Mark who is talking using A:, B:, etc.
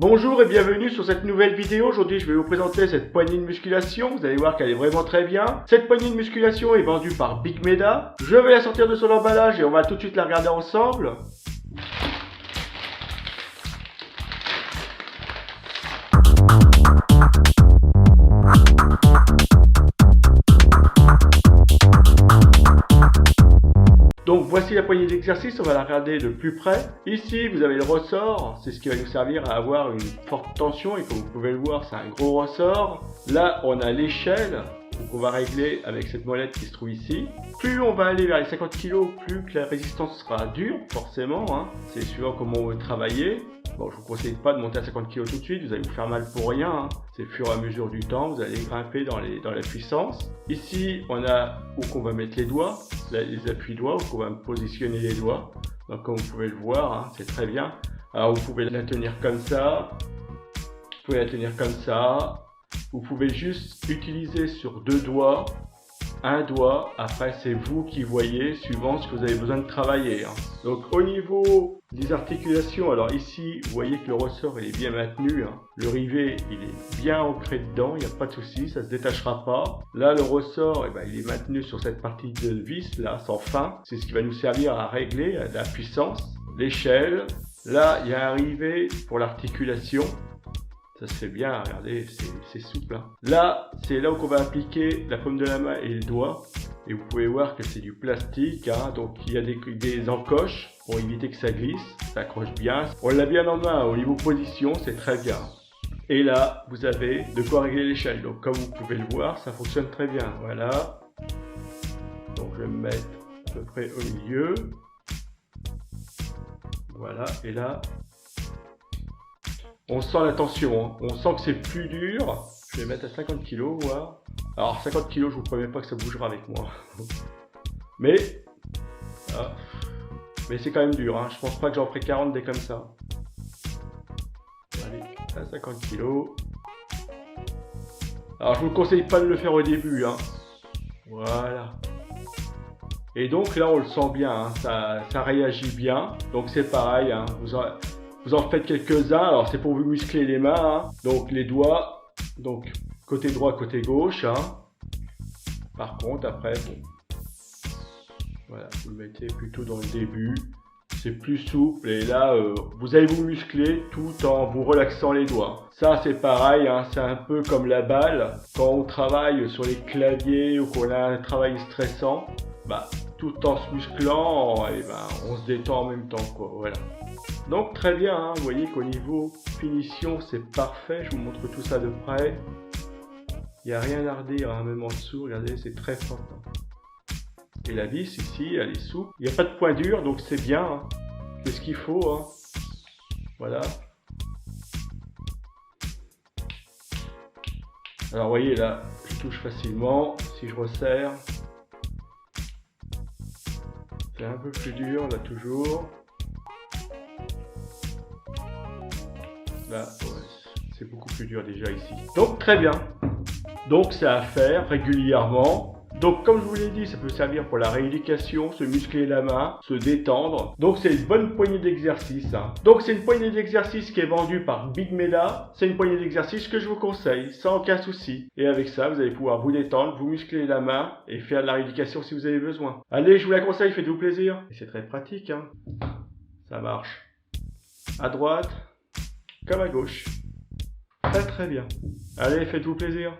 A: Bonjour et bienvenue sur cette nouvelle vidéo. Aujourd'hui je vais vous présenter cette poignée de musculation. Vous allez voir qu'elle est vraiment très bien. Cette poignée de musculation est vendue par Big Meda. Je vais la sortir de son emballage et on va tout de suite la regarder ensemble. Donc voici la poignée d'exercice, on va la regarder de plus près. Ici vous avez le ressort, c'est ce qui va nous servir à avoir une forte tension et comme vous pouvez le voir c'est un gros ressort. Là on a l'échelle, donc on va régler avec cette molette qui se trouve ici. Plus on va aller vers les 50 kg, plus que la résistance sera dure, forcément, hein. C'est suivant comment on veut travailler. Bon, je vous conseille pas de monter à 50 kg tout de suite, vous allez vous faire mal pour rien, hein. C'est au fur et à mesure du temps, vous allez grimper dans la puissance. Ici, on a où qu'on va mettre les doigts, les appuis-doigts, où qu'on va positionner les doigts. Donc comme vous pouvez le voir, hein, c'est très bien. Alors vous pouvez la tenir comme ça, vous pouvez la tenir comme ça. Vous pouvez juste utiliser sur deux doigts, un doigt, après c'est vous qui voyez suivant ce que vous avez besoin de travailler, hein. Donc au niveau des articulations, alors ici vous voyez que le ressort il est bien maintenu, hein. Le rivet il est bien ancré dedans, il n'y a pas de souci, ça se détachera pas. Là le ressort il est maintenu sur cette partie de vis là sans fin, c'est ce qui va nous servir à régler la puissance. L'échelle, là il y a un rivet pour l'articulation. Ça se fait bien, regardez, c'est souple, hein. Là, c'est là où on va appliquer la paume de la main et le doigt. Et vous pouvez voir que c'est du plastique, hein, donc il y a des encoches pour éviter que ça glisse, ça accroche bien. On l'a bien en main, au niveau position, c'est très bien. Et là, vous avez de quoi régler l'échelle. Donc comme vous pouvez le voir, ça fonctionne très bien. Voilà. Donc je vais me mettre à peu près au milieu. Voilà, et là... on sent la tension, hein. On sent que c'est plus dur. Je vais mettre à 50 kg, voir. Alors 50 kg, je vous promets pas que ça bougera avec moi. Mais c'est quand même dur, hein. Je pense pas que j'en ferai 40 des comme ça. Allez, à 50 kg. Alors je vous conseille pas de le faire au début, hein. Voilà. Et donc là on le sent bien, hein. Ça réagit bien. Donc c'est pareil, hein. Vous en faites quelques-uns, alors c'est pour vous muscler les mains, hein. Donc les doigts, donc côté droit, côté gauche, hein. Par contre après, bon, voilà, vous le mettez plutôt dans le début, c'est plus souple et là vous allez vous muscler tout en vous relaxant les doigts. Ça c'est pareil, hein, c'est un peu comme la balle, quand on travaille sur les claviers ou qu'on a un travail stressant, tout en se musclant, on se détend en même temps, quoi, voilà. Donc très bien, hein, vous voyez qu'au niveau finition c'est parfait, je vous montre tout ça de près. Il n'y a rien à redire, hein, même en dessous, regardez, c'est très fort, hein. Et la vis ici, elle est souple, il n'y a pas de point dur, donc c'est bien, hein. C'est ce qu'il faut, hein. Voilà. Alors vous voyez là, je touche facilement, si je resserre, c'est un peu plus dur là toujours. Là, ouais, c'est beaucoup plus dur déjà ici. Donc très bien. Donc c'est à faire régulièrement. Donc comme je vous l'ai dit, ça peut servir pour la rééducation, se muscler la main, se détendre. Donc c'est une bonne poignée d'exercice, hein. Donc c'est une poignée d'exercice qui est vendue par Big Meda. C'est une poignée d'exercice que je vous conseille, sans aucun souci. Et avec ça, vous allez pouvoir vous détendre, vous muscler la main et faire de la rééducation si vous avez besoin. Allez, je vous la conseille, faites-vous plaisir. Et c'est très pratique, hein. Ça marche à droite comme à gauche. Très très bien. Allez, faites-vous plaisir.